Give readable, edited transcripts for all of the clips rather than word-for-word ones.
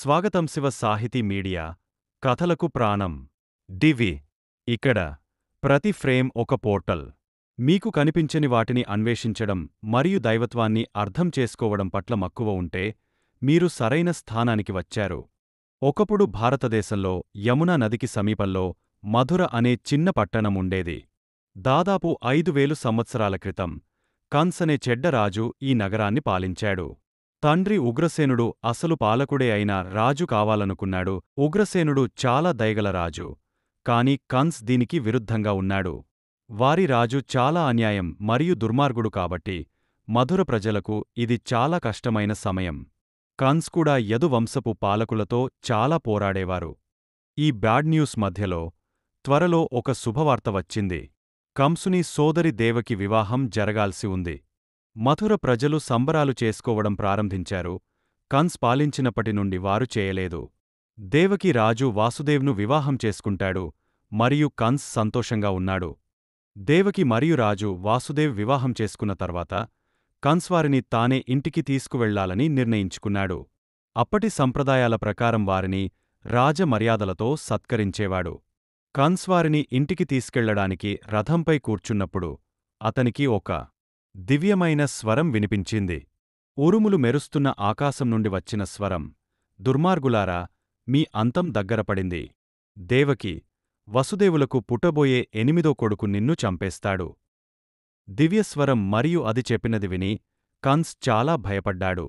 స్వాగతం శివ సాహితీ మీడియా కథలకు ప్రాణం డివి. ఇక్కడ ప్రతి ఫ్రేమ్ ఒక పోర్టల్. మీకు కనిపించని వాటిని అన్వేషించడం మరియు దైవత్వాన్ని అర్థం చేసుకోవడం పట్ల మక్కువ ఉంటే మీరు సరైన స్థానానికి వచ్చారు. ఒకప్పుడు భారతదేశంలో యమునా నదికి సమీపంలో మధుర అనే చిన్న పట్టణం ఉండేది. దాదాపు 5000 సంవత్సరాల క్రితం కంస్ అనే చెడ్డ రాజు ఈ నగరాన్ని పాలించాడు. తండ్రి ఉగ్రసేనుడు అసలు పాలకుడే అయినా రాజు కావాలనుకున్నాడు. ఉగ్రసేనుడు చాలా దయగల రాజు, కాని కంస్ దీనికి విరుద్ధంగా ఉన్నాడు. వారి రాజు చాలా అన్యాయం మరియు దుర్మార్గుడు కాబట్టి మధుర ప్రజలకు ఇది చాలా కష్టమైన సమయం. కంస్ కూడా యదు వంశపు పాలకులతో చాలా పోరాడేవారు. ఈ బ్యాడ్ న్యూస్ మధ్యలో త్వరలో ఒక శుభవార్త వచ్చింది. కంసుని సోదరి దేవకి వివాహం జరగాల్సి ఉంది. మథుర ప్రజలు సంబరాలు చేసుకోవడం ప్రారంభించారు. కంస్ పాలించినప్పటి నుండి వారు చేయలేదు. దేవకి రాజు వాసుదేవ్ను వివాహం చేసుకుంటాడు మరియు కంస్ సంతోషంగా ఉన్నాడు. దేవకి మరియు రాజు వాసుదేవ్ వివాహం చేసుకున్న తర్వాత కంస్ వారిని తానే ఇంటికి తీసుకువెళ్లాలని నిర్ణయించుకున్నాడు. అప్పటి సంప్రదాయాల ప్రకారం వారిని రాజమర్యాదలతో సత్కరించేవాడు. కంస్ వారిని ఇంటికి తీసుకెళ్లడానికి రథంపై కూర్చున్నప్పుడు అతనికి ఒక దివ్యమైన స్వరం వినిపించింది. ఉరుములు మెరుస్తున్న ఆకాశం నుండి వచ్చిన స్వరం, దుర్మార్గులారా, మీ అంతం దగ్గరపడింది. దేవకి, వసుదేవులకు పుట్టబోయే 8వ కొడుకు నిన్ను చంపేస్తాడు. దివ్యస్వరం మరియు అది చెప్పినది విని కంస్ చాలా భయపడ్డాడు.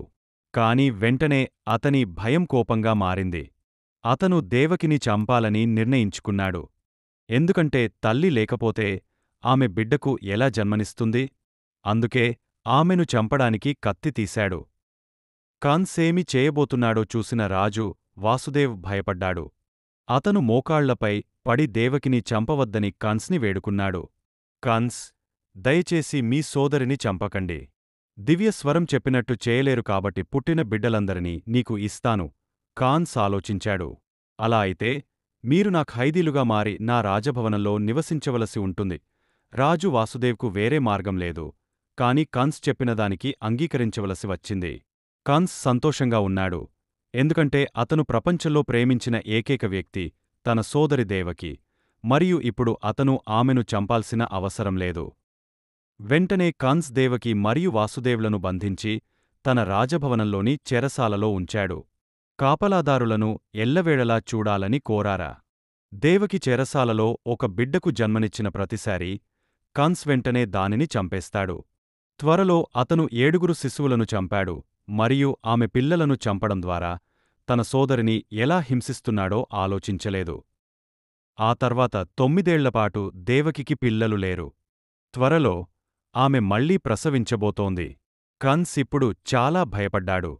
కాని వెంటనే అతని భయం కోపంగా మారింది. అతను దేవకిని చంపాలని నిర్ణయించుకున్నాడు. ఎందుకంటే తల్లి లేకపోతే ఆమె బిడ్డకు ఎలా జన్మనిస్తుంది? అందుకే ఆమెను చంపడానికి కత్తి తీశాడు. కంసేమి చేయబోతున్నాడో చూసిన రాజు వాసుదేవ్ భయపడ్డాడు. అతను మోకాళ్లపై పడి దేవకిని చంపవద్దని కంస్ని వేడుకున్నాడు. కంస్, దయచేసి మీ సోదరిని చంపకండి. దివ్యస్వరం చెప్పినట్టు చేయలేరు కాబట్టి పుట్టిన బిడ్డలందరినీ నీకు ఇస్తాను. కాన్స్ ఆలోచించాడు. అలా అయితే మీరు నా ఖైదీలుగా మారి నా రాజభవనంలో నివసించవలసి ఉంటుంది. రాజు వాసుదేవ్కు వేరే మార్గం లేదు. కాని కంస్ చెప్పినదానికి అంగీకరించవలసి వచ్చింది. కంస్ సంతోషంగా ఉన్నాడు. ఎందుకంటే అతను ప్రపంచంలో ప్రేమించిన ఏకైక వ్యక్తి తన సోదరి దేవకి, మరియు ఇప్పుడు అతను ఆమెను చంపాల్సిన అవసరం లేదు. వెంటనే కంస్ దేవకి మరియు వాసుదేవ్లను బంధించి తన రాజభవనంలోని చెరసాలలో ఉంచాడు. కాపలాదారులను ఎల్లవేళలా చూడాలని కోరారా. దేవకి చెరసాలలో ఒక బిడ్డకు జన్మనిచ్చిన ప్రతిసారీ కంస్ వెంటనే దానిని చంపేస్తాడు. త్వరలో అతను 7 శిశువులను చంపాడు మరియు ఆమె పిల్లలను చంపడం ద్వారా తన సోదరిని ఎలా హింసిస్తున్నాడో ఆలోచించలేదు. ఆ తర్వాత 9 ఏళ్లపాటు దేవకికి పిల్లలు లేరు. త్వరలో ఆమె మళ్లీ ప్రసవించబోతోంది. కంస్ ఇప్పుడు చాలా భయపడ్డాడు.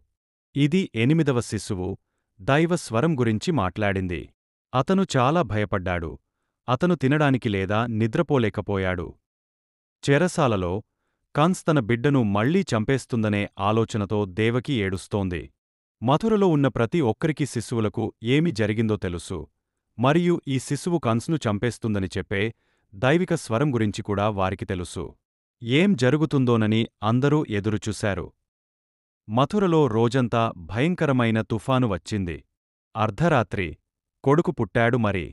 ఇది 8వ శిశువు దైవ స్వరం గురించి మాట్లాడింది. అతను చాలా భయపడ్డాడు. అతను తినడానికి లేదా నిద్రపోలేకపోయాడు. చెరసాలలో కంస్ తన బిడ్డను మళ్లీ చంపేస్తుందనే ఆలోచనతో దేవకి ఏడుస్తోంది. మథురలో ఉన్న ప్రతి ఒక్కరికి శిశువులకు ఏమి జరిగిందో తెలుసు, మరియు ఈ శిశువు కంస్ను చంపేస్తుందని చెప్పే దైవిక స్వరం గురించి కూడా వారికి తెలుసు. ఏం జరుగుతుందోనని అందరూ ఎదురుచూశారు. మథురలో రోజంతా భయంకరమైన తుఫాను వచ్చింది. అర్ధరాత్రి కొడుకు పుట్టాడు. మరి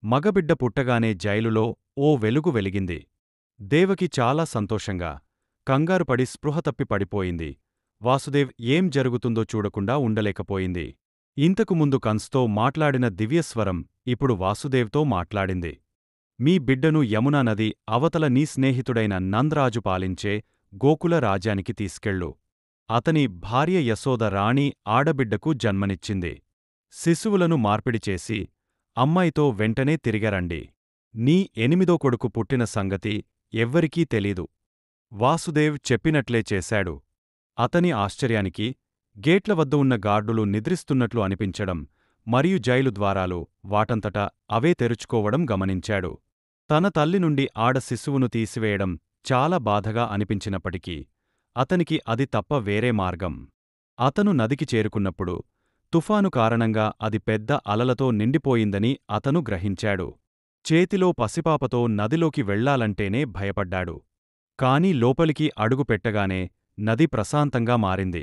మగబిడ్డ పుట్టగానే జైలులో ఓ వెలుగు వెలిగింది. దేవకి చాలా సంతోషంగా కంగారుపడి స్పృహ తప్పి పడిపోయింది. వాసుదేవ్ ఏం జరుగుతుందో చూడకుండా ఉండలేకపోయింది. ఇంతకు ముందు కంస్తో మాట్లాడిన దివ్యస్వరం ఇప్పుడు వాసుదేవ్తో మాట్లాడింది. మీ బిడ్డను యమునా నది అవతల నీ స్నేహితుడైన నంద్రాజు పాలించే గోకుల రాజ్యానికి తీసుకెళ్ళు. అతని భార్య యశోద రాణి ఆడబిడ్డకు జన్మనిచ్చింది. శిశువులను మార్పిడి చేసి అమ్మాయితో వెంటనే తిరిగరండి. నీ 8వ కొడుకు పుట్టిన సంగతి ఎవ్వరికీ తెలీదు. వాసుదేవ్ చెప్పినట్లే చేశాడు. అతని ఆశ్చర్యానికి గేట్ల వద్ద ఉన్న గార్డులు నిద్రిస్తున్నట్లు అనిపించడం మరియు జైలు ద్వారాలు వాటంతటా అవే తెరుచుకోవడం గమనించాడు. తన తల్లి నుండి ఆడ శిశువును తీసివేయడం చాలా బాధగా అనిపించినప్పటికీ అతనికి అది తప్ప వేరే మార్గం. అతను నదికి చేరుకున్నప్పుడు తుఫాను కారణంగా అది పెద్ద అలలతో నిండిపోయిందని అతను గ్రహించాడు. చేతిలో పసిపాపతో నదిలోకి వెళ్లాలంటేనే భయపడ్డాడు. కాని లోపలికి అడుగు పెట్టగానే నది ప్రశాంతంగా మారింది.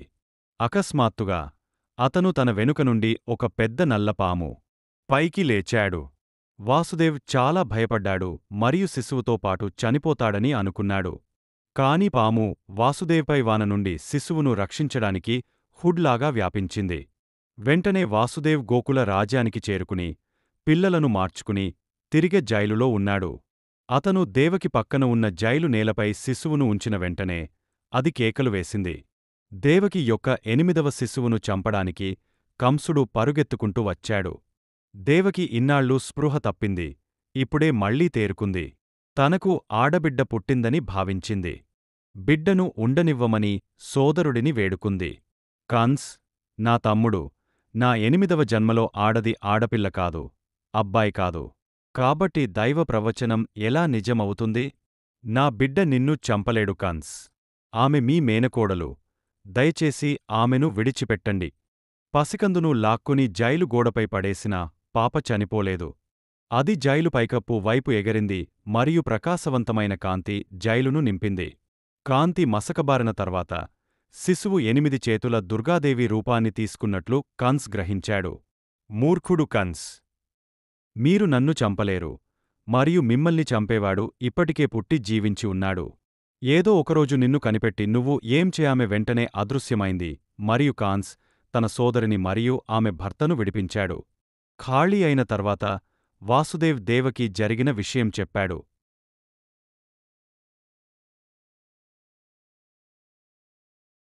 అకస్మాత్తుగా అతను తన వెనుక నుండి ఒక పెద్ద నల్లపాము పైకి లేచాడు. వాసుదేవ్ చాలా భయపడ్డాడు మరియు శిశువుతో పాటు చనిపోతాడని అనుకున్నాడు. కాని పాము వాసుదేవ్పై వాన నుండి శిశువును రక్షించడానికి హుడ్లాగా వ్యాపించింది. వెంటనే వాసుదేవ్ గోకుల రాజ్యానికి చేరుకుని పిల్లలను మార్చుకుని తిరిగే జైలులో ఉన్నాడు. అతను దేవకి పక్కన ఉన్న జైలు నేలపై శిశువును ఉంచిన వెంటనే అది కేకలు వేసింది. దేవకి యొక్క 8వ శిశువును చంపడానికి కంసుడు పరుగెత్తుకుంటూ వచ్చాడు. దేవకి ఇన్నాళ్లూ స్పృహ తప్పింది. ఇప్పుడే మళ్లీ తేరుకుంది. తనకు ఆడబిడ్డ పుట్టిందని భావించింది. బిడ్డను ఉండనివ్వమని సోదరుడిని వేడుకుంది. కంస్, నా తమ్ముడు, నా 8వ జన్మలో ఆడది ఆడపిల్ల కాదు, అబ్బాయి కాదు. కాబట్టి దైవ ప్రవచనం ఎలా నిజమవుతుంది? నా బిడ్డ నిన్ను చంపలేడు కంస్. ఆమె మీ మేనకోడలు. దయచేసి ఆమెను విడిచిపెట్టండి. పసికందును లాక్కుని జైలు గోడపై పడేసినా పాప చనిపోలేదు. అది జైలు పైకప్పు వైపు ఎగరింది మరియు ప్రకాశవంతమైన కాంతి జైలును నింపింది. కాంతి మసకబారిన తర్వాత శిశువు 8 చేతుల దుర్గాదేవి రూపాన్ని తీసుకున్నట్లు కంస్ గ్రహించాడు. మూర్ఖుడు కంస్! మీరు నన్ను చంపలేరు, మరియు మిమ్మల్ని చంపేవాడు ఇప్పటికే పుట్టి జీవించి ఉన్నాడు. ఏదో ఒకరోజు నిన్ను కనిపెట్టి నువ్వు ఏం ఆమె వెంటనే అదృశ్యమైంది మరియు కాన్స్ తన సోదరిని మరియు ఆమె భర్తను విడిపించాడు. ఖాళీ అయిన తర్వాత వాసుదేవ్ దేవకి జరిగిన విషయం చెప్పాడు.